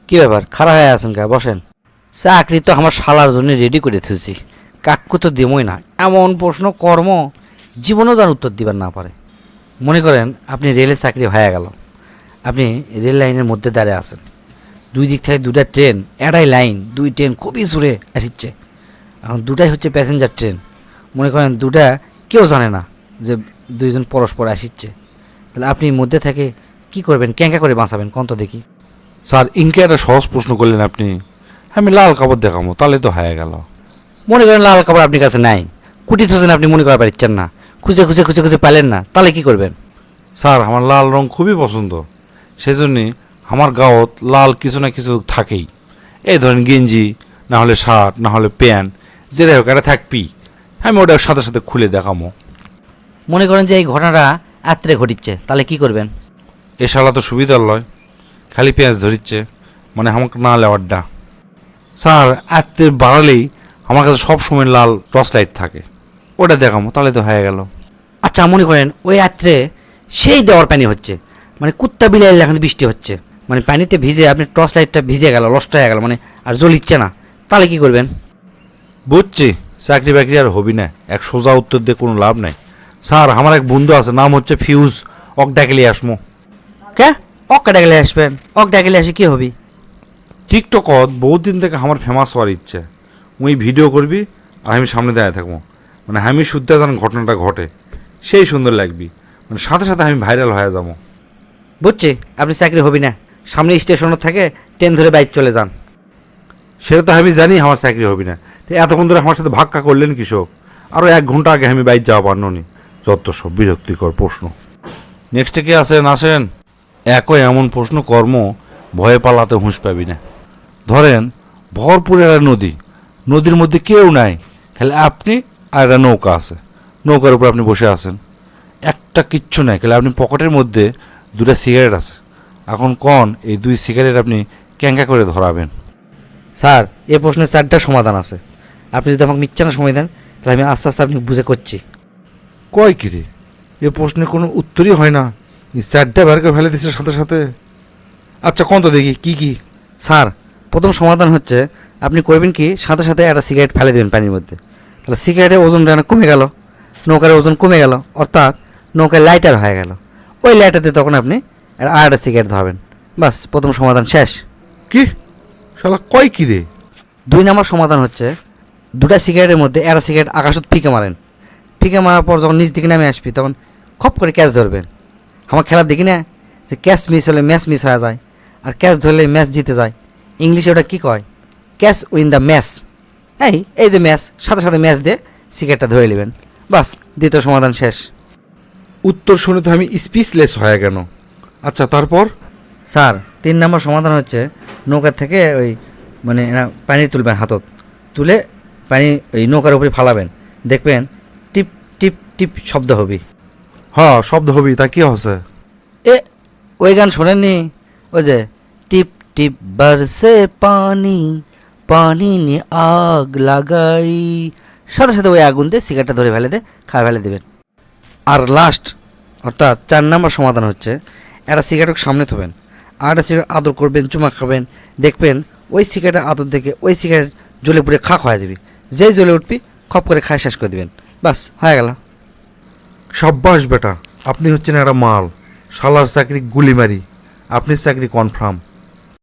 কি ব্যাপার খাড়া হয়ে আছেন কা? বসেন। চাকরি তো আমার শালার জন্য রেডি করে থুছি, কাকু তো দেমই না। এমন প্রশ্ন কর্ম জীবনও যার উত্তর দিবার না পারে। মনে করেন আপনি রেলের চাকরি হয়ে গেল, আপনি রেল লাইনের মধ্যে দাঁড়িয়ে আছেন, দুই দিক থেকে দুটা ট্রেন, এটাই লাইন, দুই ট্রেন খুবই জোরে আসছে। এখন দুটাই হচ্ছে প্যাসেঞ্জার ট্রেন। মনে করেন দুটা কেউ জানে না যে দুইজন পরস্পর আসছে, তাহলে আপনি মধ্যে থেকে কি করবেন, ক্যাঙ্কা করে বাঁচাবেন কোন তো দেখি? স্যার ইনকে একটা সহজ প্রশ্ন করলেন আপনি। আমি লাল কাপড় দেখাবো, তাহলে তো হয়ে গেল। মনে করেন লাল কাপড় আপনার কাছে নাই, কুটি থোছেন, আপনি মনে করা পারছেন না, খুঁজে খুঁজে খুঁজে খুঁজে পেলেন না, তাহলে কি করবেন? স্যার আমার লাল রং খুবই পছন্দ, সেজন্যে আমার গাঁত লাল কিছু না কিছু থাকেই। এই ধরেন গেঞ্জি, না হলে শার্ট, না হলে প্যান্ট, যেটা হোক এটা থাকবি। আমি ওটার সাথে সাথে খুলে দেখাবো। মনে করেন যে এই ঘটনাটা আত্রে ঘটিচ্ছে, তাহলে কি করবেন? এ শালা তো সুবিধার লয়, খালি পেঁয়াজ ধরিচ্ছে, মানে আমাকে না লেওয়ারডা। স্যার আত্মের বাড়ালেই আমার কাছে সব সময় লাল টর্চ লাইট থাকে, ওটা দেখাবো, তাহলে তো হয়ে গেল। আচ্ছা মনে করেন ওই রাত্রে সেই দেওয়ার পানি হচ্ছে, মানে কুত্তা বিলাই এখন বৃষ্টি হচ্ছে, মানে পানিতে ভিজে আপনি টর্চ লাইটটা ভিজে গেল, নষ্ট হয়ে গেল, মানে আর জ্বলিচ্ছে না, তাহলে কি করবেন? বুঝছি, চাকরি বাকরি আর হবি না, এক সোজা উত্তর দিয়ে কোনো লাভ নাই। স্যার আমার এক বন্ধু আছে, নাম হচ্ছে ফিউজ, অক ডাকেলি আসমো। কে অক্কা ডাকলে আসবেন? অক ডাকলে আসে কি হবি? টিকটকত বহুত দিন থেকে আমার ফেমাস হওয়ার ইচ্ছে। ওই ভিডিও করবি আর আমি সামনে দাঁড়িয়ে থাকবো, মানে আমি শুদ্ধ যেন ঘটনাটা ঘটে সেই সুন্দর লাগবি, মানে সাথে সাথে আমি ভাইরাল হয়ে যাবো। বুঝছি আপনি চাকরি হবি না, সামনে স্টেশনও থাকে, ট্রেন ধরে বাইক চলে যান। সেটা তো আমি জানি আমার চাকরি হবি না, তো এতক্ষণ ধরে আমার সাথে ভাক্কা করলেন কৃষক? আরও 1 ঘন্টা আগে আমি বাইক যাওয়া পারল নি। যত সব বিরক্তিকর প্রশ্ন। নেক্সটে কি আসেন? আসেন। একই এমন প্রশ্ন কর্ম, ভয়ে পালাতে হুঁশ পাবি না। ধরেন ভরপুর একটা নদী, নদীর মধ্যে কেউ নাই, খালি আপনি আর একটা নৌকা আছে, নৌকার উপর আপনি বসে আছেন, একটা কিচ্ছু নাই, খালি আপনি পকেটের মধ্যে 2টা সিগারেট আছে। এখন কন এই 2 সিগারেট আপনি ক্যাঙ্কা করে ধরাবেন? স্যার এই প্রশ্নের 4টা সমাধান আছে, আপনি যদি আমাকে মিথ্যা না সময় দেন তাহলে আমি আস্তে আস্তে আপনি বুঝে করছি। কয় কিরে, এ প্রশ্নে কোনো উত্তরই হয় না, 4টা বের করে ফেলে দিচ্ছে সাথে সাথে। আচ্ছা কন তো দেখি কি কি। স্যার প্রথম সমাধান হচ্ছে আপনি করবেন কি, সাথে সাথে একটা সিগারেট ফেলে দেবেন পানির মধ্যে, তাহলে সিগারেটের ওজনটা কমে গেল, নৌকার ওজন কমে গেল, অর্থাৎ নৌকায় লাইটার হয়ে গেল। ওই লাইটারতে তখন আপনি আরেকটা সিগারেট ধরবেন, বাস প্রথম সমাধান শেষ। কি শালা কয় কি রে? 2 নম্বর সমাধান হচ্ছে 2টা সিগারেটের মধ্যে একটা সিগারেট আকাশত ফিকে মারেন, ফিকে মারার পর যখন নিচ দিকে নামে আসবি তখন খপ করে ক্যাচ ধরবেন। আমার খেলা দেখি না যে ক্যাচ মিস হলে ম্যাচ মিস হয়ে যায়, আর ক্যাচ ধরলে ম্যাচ জিতে যায়। ইংলিশে ওটা কী কয়? Catch win the match. এই যে ম্যাচ, সাথে সাথে ম্যাচ দিয়ে সিগারেটটা ধরে নেবেন, বাস দ্বিতীয় সমাধান শেষ। উত্তর শুনে তো আমি স্পিচলেস হয়ে গেল। আচ্ছা তারপর? স্যার 3 নম্বর সমাধান হচ্ছে নৌকার থেকে ওই মানে পানি তুলবেন, হাতত তুলে পানি ওই নৌকার উপরে ফালাবেন, দেখবেন টিপ টিপ টিপ শব্দ হবে। হ্যাঁ শব্দ হবি, তা কি হচ্ছে? এ ওই গান শোনেননি? ওই যে টিপ টিপ বরসে পানি, পানি নিয়ে আগ লাগাই, সাথে সাথে ওই আগুন দিয়ে সিগারেটটা ধরে ফেলে দে, খায় ফেলে দেবেন। আর লাস্ট অর্থাৎ 4 নম্বর সমাধান হচ্ছে একটা সিগারেট সামনে থবেন, আর একটা সিগারেট আদর করবেন, চুমা খাবেন, দেখবেন ওই সিগারেটের আদর দেখে ওই সিগারেট জ্বলে পুড়ে খাক হয়ে যাবি, যেই জ্বলে উঠবি খপ করে খায় শেষ করে দেবেন, বাস হয়ে গেল। সাব্বাস বেটা, আপনি হচ্ছেন একটা মাল, শালার চাকরি গুলি মারি, আপনি চাকরি কনফার্ম।